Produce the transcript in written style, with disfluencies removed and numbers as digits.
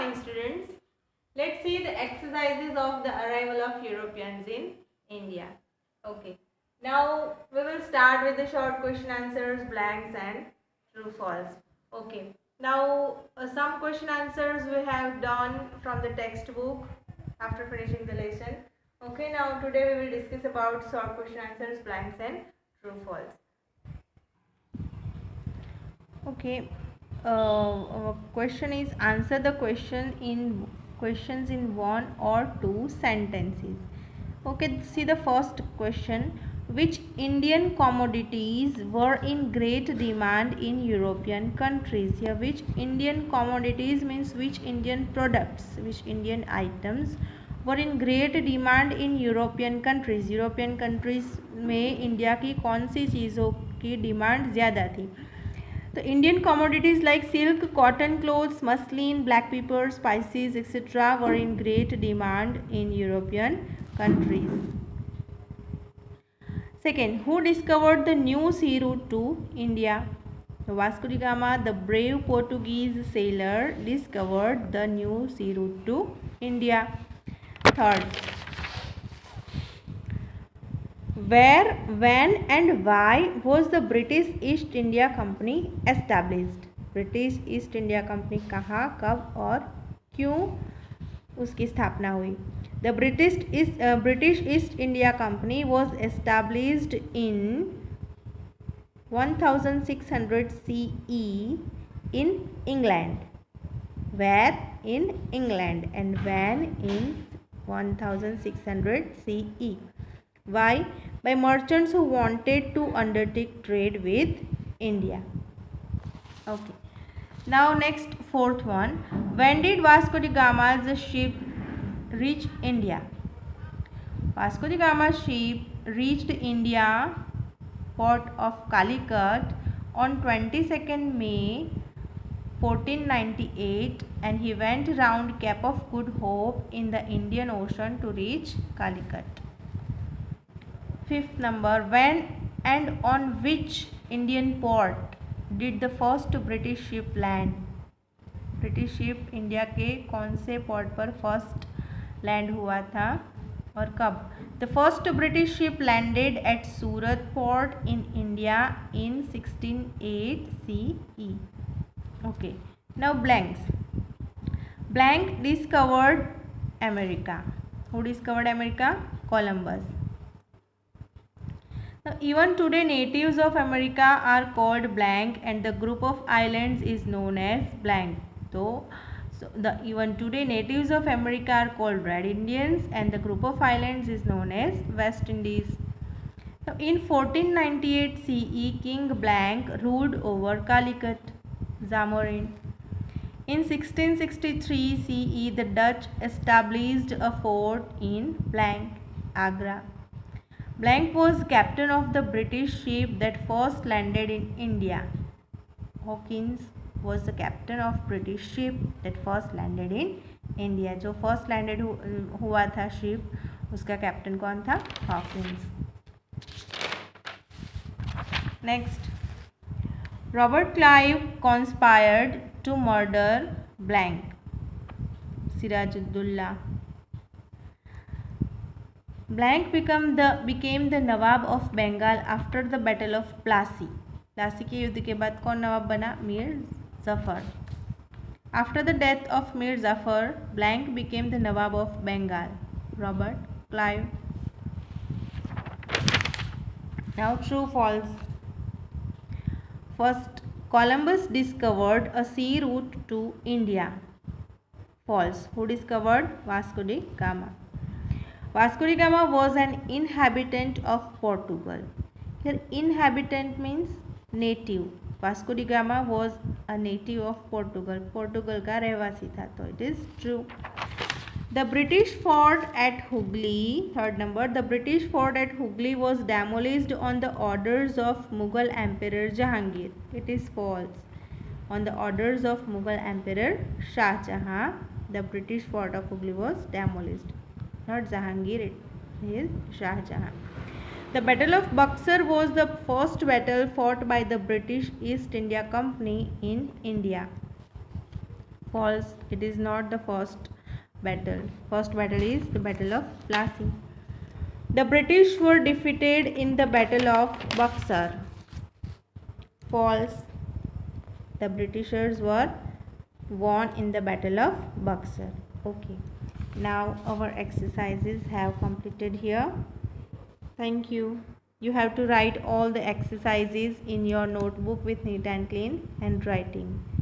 morning, students. Let's see the exercises of the arrival of Europeans in India. Okay. Now we will start with the short question answers, blanks and true false. Okay. Now some question answers we have done from the textbook after finishing the lesson. Okay. Now today we will discuss about short question answers, blanks and true false. Okay. Question is answer the questions in one or two sentences. Okay, see the first question. Which Indian commodities were in great demand in European countries? Here, which Indian commodities means which Indian products, which Indian items were in great demand in European countries. European countries में India की कौन सी चीज़ों की demand ज़्यादा थी? The Indian commodities like silk, cotton clothes, muslin, black pepper, spices, etc. were in great demand in European countries. Second, who discovered the new sea route to India? Vasco da Gama, the brave Portuguese sailor, discovered the new sea route to India. Third, where, when and why was the British East India Company established? British East India Company कहाँ, कब और क्यों उसकी स्थापना हुई? The British East India Company was established in 1600 CE in England. Where? In England. And when? In 1600 CE. Why? By merchants who wanted to undertake trade with India. Okay. Now next, fourth one. When did Vasco da Gama's ship reach India? Vasco da Gama's ship reached India port of Calicut on 22nd May 1498 and he went round Cape of Good Hope in the Indian Ocean to reach Calicut. Fifth number, when and on which Indian port did the first British ship land? British ship India के कौन से port पर first land हुआ था और कब? The first British ship landed at Surat port in India in 1608 CE. Okay. Now blanks. Blank discovered America. Who discovered America? Columbus. Now, even today, natives of America are called blank, and the group of islands is known as blank. So even today, natives of America are called Red Indians, and the group of islands is known as West Indies. Now, in 1498 CE, King Blank ruled over Calicut, Zamorin. In 1663 CE, the Dutch established a fort in blank, Agra. Blank was captain of the British ship that first landed in India. Hawkins was the captain of British ship that first landed in India. जो first landed हुआ था ship, उसका captain कौन था? Hawkins. Next, Robert Clive conspired to murder blank, Sirajuddaulah. Blank became the Nawab of Bengal after the Battle of Plassey. Plassey के युद्ध के बाद कौन नवाब बना? Mir Zafar. After the death of Mir Zafar, Blank became the Nawab of Bengal, Robert Clive. Now true false. First, Columbus discovered a sea route to India. False. Who discovered? Vasco da Gama. Vasco da Gama was an inhabitant of Portugal. Here inhabitant means native. Vasco da Gama was a native of Portugal. Portugal का रहवासी था, तो it is true. The British fort at Hooghly, third number, the British fort at Hooghly was demolished on the orders of Mughal Emperor Jahangir. It is false. On the orders of Mughal Emperor Shah Jahan, the British fort of Hooghly was demolished. Not Jahangir, it is Shah Jahan. The Battle of Buxar was the first battle fought by the British East India Company in India. False. It is not the first battle. First battle is the Battle of Plassey. The British were defeated in the Battle of Buxar. False. The Britishers were won in the Battle of Buxar. Okay. Now our exercises have completed here. Thank you. You have to write all the exercises in your notebook with neat and clean handwriting.